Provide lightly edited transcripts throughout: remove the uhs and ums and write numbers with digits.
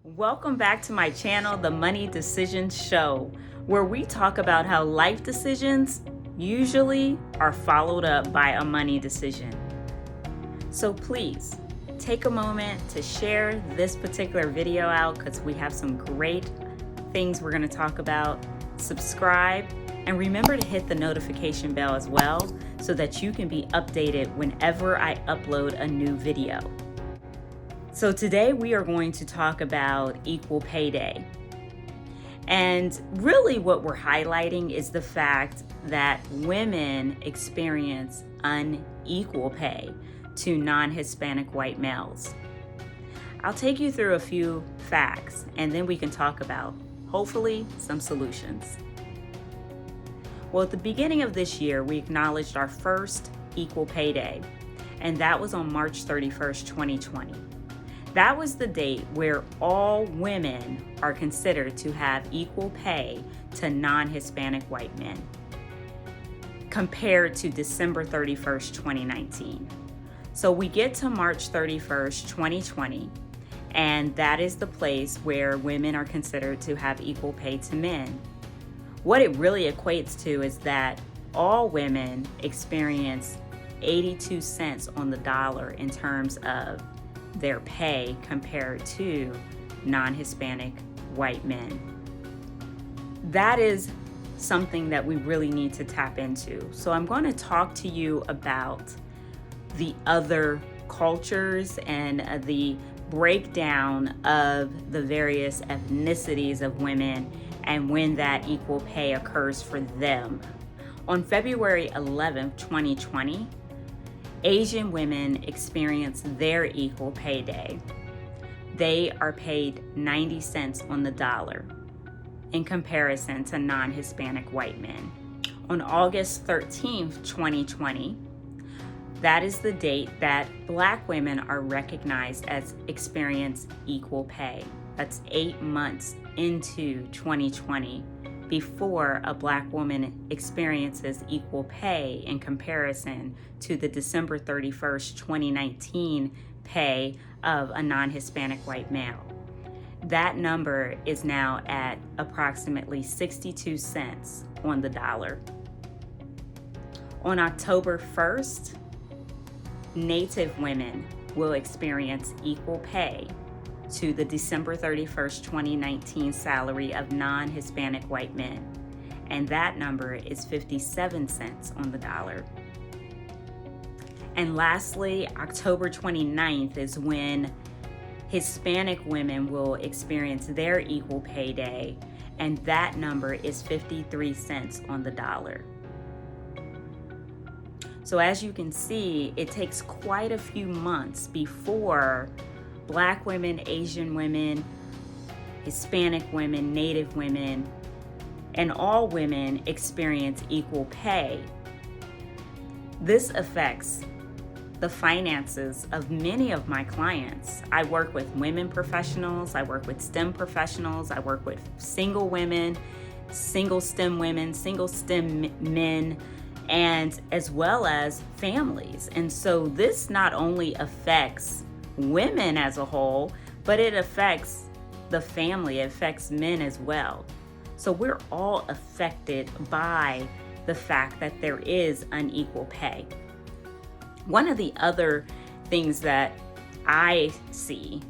Welcome back to my channel, The Money Decisions Show, where we talk about how life decisions usually are followed up by a money decision. So please take a moment to share this particular video out because we have some great things we're going to talk about. Subscribe and remember to hit the notification bell as well so that you can be updated whenever I upload a new video. So today we are going to talk about equal pay day. And really what we're highlighting is the fact that women experience unequal pay to non-Hispanic white males. I'll take you through a few facts and then we can talk about, hopefully, some solutions. Well, at the beginning of this year, we acknowledged our first equal pay day, and that was on March 31st, 2020. That was the date where all women are considered to have equal pay to non-Hispanic white men, compared to December 31st, 2019. So we get to March 31st, 2020, and that is the place where women are considered to have equal pay to men. What it really equates to is that all women experience 82 cents on the dollar in terms of their pay compared to non-Hispanic white men. That is something that we really need to tap into. So I'm going to talk to you about the other cultures and the breakdown of the various ethnicities of women and when that equal pay occurs for them. On February 11th, 2020, Asian women experience their equal pay day. They are paid 90 cents on the dollar in comparison to non-Hispanic white men. On August 13th, 2020, that is the date that Black women are recognized as experience equal pay. That's 8 months into 2020 before a Black woman experiences equal pay in comparison to the December 31st, 2019 pay of a non-Hispanic white male. That number is now at approximately 62 cents on the dollar. On October 1st, Native women will experience equal pay to the December 31st, 2019 salary of non-Hispanic white men. And that number is 57 cents on the dollar. And lastly, October 29th is when Hispanic women will experience their equal pay day, and that number is 53 cents on the dollar. So as you can see, it takes quite a few months before Black women, Asian women, Hispanic women, Native women, and all women experience equal pay. This affects the finances of many of my clients. I work with women professionals, I work with STEM professionals, I work with single women, single STEM women, single STEM men, and as well as families. And so this not only affects women as a whole, but it affects the family, it affects men as well. So we're all affected by the fact that there is unequal pay. One of the other things that I see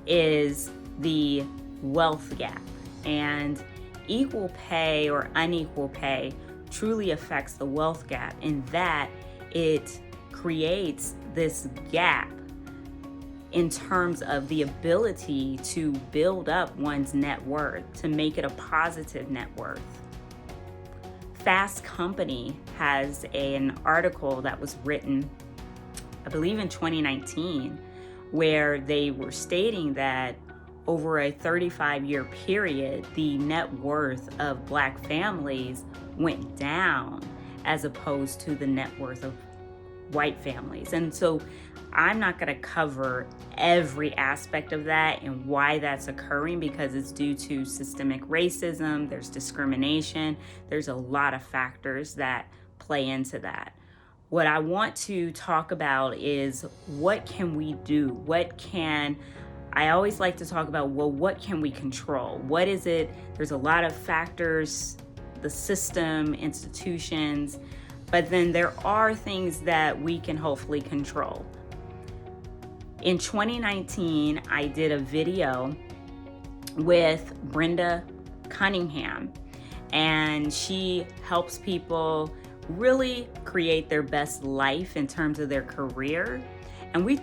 is the wealth gap, and equal pay or unequal pay truly affects the wealth gap in that it creates this gap in terms of the ability to build up one's net worth, to make it a positive net worth. Fast Company has an article that was written, I believe in 2019, where they were stating that over a 35-year period, the net worth of Black families went down as opposed to the net worth of white families. And so I'm not going to cover every aspect of that and why that's occurring because it's due to systemic racism, there's discrimination, there's a lot of factors that play into that. What I want to talk about is what can we do? What can I always like to talk about, well, what can we control? What is it? There's a lot of factors, the system, institutions, but then there are things that we can hopefully control. In 2019, I did a video with Brenda Cunningham, and she helps people really create their best life in terms of their career. And we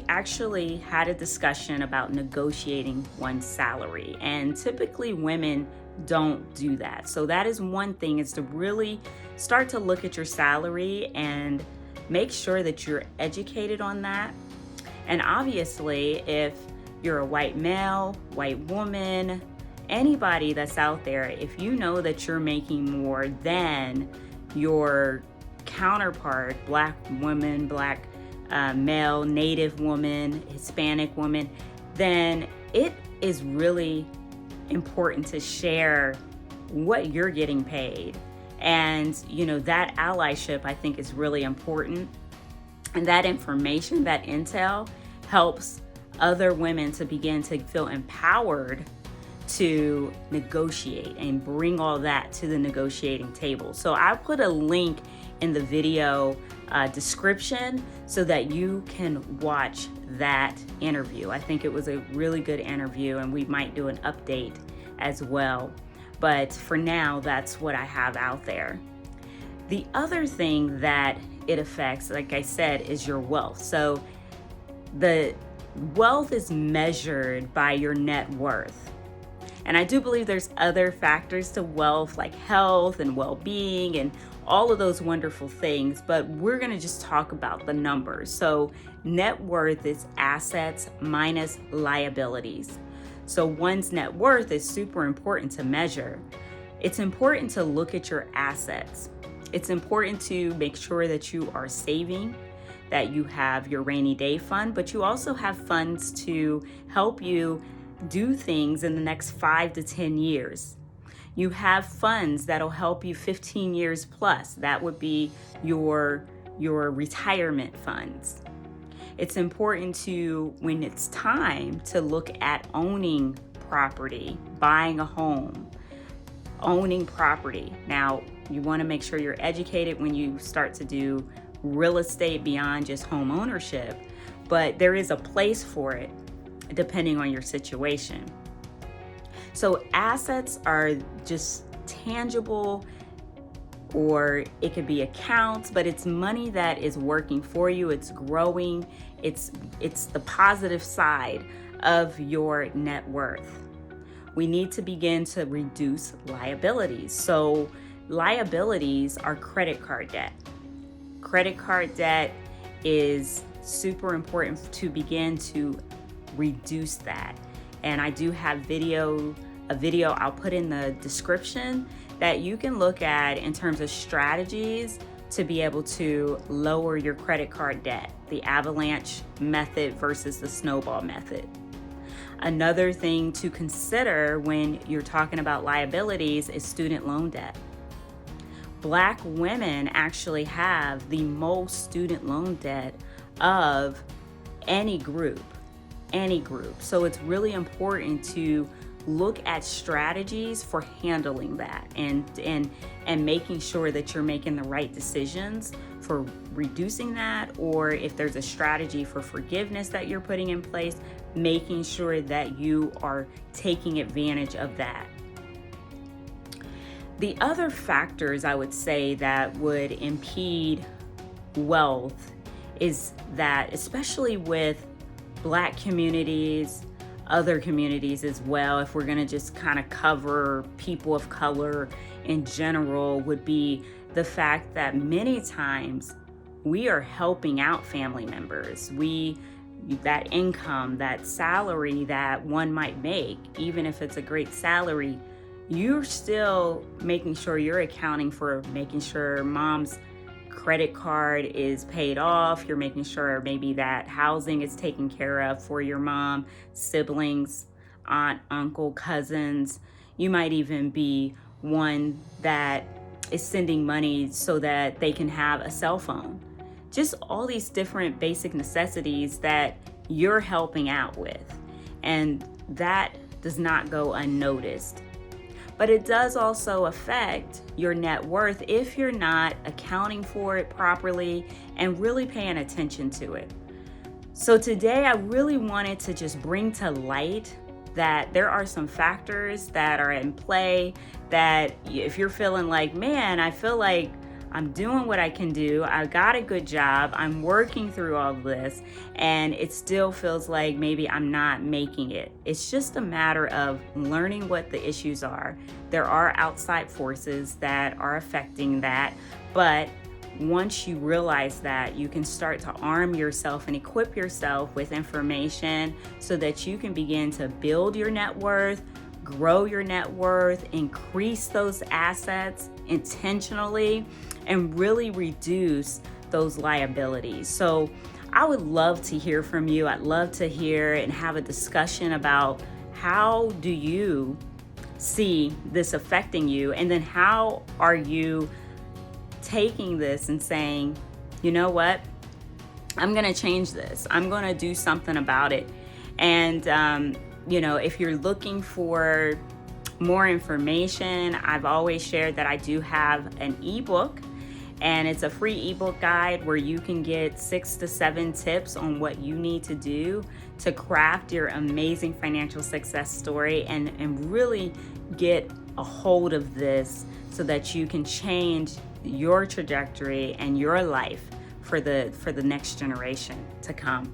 actually had a discussion about negotiating one's salary, and typically women don't do that. So that is one thing, is to really start to look at your salary and make sure that you're educated on that. And obviously, if you're a white male, white woman, anybody that's out there, if you know that you're making more than your counterpart, black woman, black male, native woman, Hispanic woman, then it is really important to share what you're getting paid. And, that allyship, I think, is really important. And that information, that intel, helps other women to begin to feel empowered to negotiate and bring all that to the negotiating table. So I put a link in the video description so that you can watch that interview. I think it was a really good interview, and we might do an update as well. But for now, that's what I have out there. The other thing that it affects, like I said, is your wealth. So the wealth is measured by your net worth. And I do believe there's other factors to wealth, like health and well-being and all of those wonderful things, but we're going to just talk about the numbers. So net worth is assets minus liabilities. So one's net worth is super important to measure. It's important to look at your assets. It's important to make sure that you are saving, that you have your rainy day fund, but you also have funds to help you do things in the next 5 to 10 years. You have funds that'll help you 15 years plus. That would be your retirement funds. It's important to, when it's time to look at owning property, buying a home, owning property. Now, you want to make sure you're educated when you start to do real estate beyond just home ownership, but there is a place for it depending on your situation. So assets are just tangible, or it could be accounts, but it's money that is working for you. It's growing. It's the positive side of your net worth. We need to begin to reduce liabilities. So liabilities are credit card debt. Credit card debt is super important to begin to reduce that. And I do have a video I'll put in the description that you can look at in terms of strategies to be able to lower your credit card debt, the avalanche method versus the snowball method. Another thing to consider when you're talking about liabilities is student loan debt. Black women actually have the most student loan debt of any group. So it's really important to look at strategies for handling that and making sure that you're making the right decisions for reducing that, or if there's a strategy for forgiveness that you're putting in place, making sure that you are taking advantage of that. The other factors I would say that would impede wealth is that, especially with Black communities, other communities as well, if we're going to just kind of cover people of color in general, would be the fact that many times we are helping out family members. That income, that salary that one might make, even if it's a great salary, you're still making sure you're accounting for making sure mom's credit card is paid off. You're making sure maybe that housing is taken care of for your mom, siblings, aunt, uncle, cousins. You might even be one that is sending money so that they can have a cell phone. Just all these different basic necessities that you're helping out with. And that does not go unnoticed. But it does also affect your net worth if you're not accounting for it properly and really paying attention to it. So today I really wanted to just bring to light that there are some factors that are in play that if you're feeling like, man, I feel like I'm doing what I can do, I got a good job, I'm working through all of this, and it still feels like maybe I'm not making it. It's just a matter of learning what the issues are. There are outside forces that are affecting that, but once you realize that, you can start to arm yourself and equip yourself with information so that you can begin to build your net worth, grow your net worth, increase those assets intentionally, and really reduce those liabilities. So I would love to hear from you. I'd love to hear and have a discussion about how do you see this affecting you, and then how are you taking this and saying, you know what, I'm going to change this. I'm going to do something about it. And, if you're looking for more information, I've always shared that I do have an ebook, and it's a free ebook guide where you can get 6 to 7 tips on what you need to do to craft your amazing financial success story and really get a hold of this so that you can change your trajectory and your life for the next generation to come.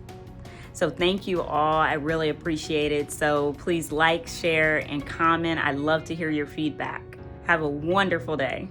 So thank you all. I really appreciate it. So please like, share, and comment. I'd love to hear your feedback. Have a wonderful day.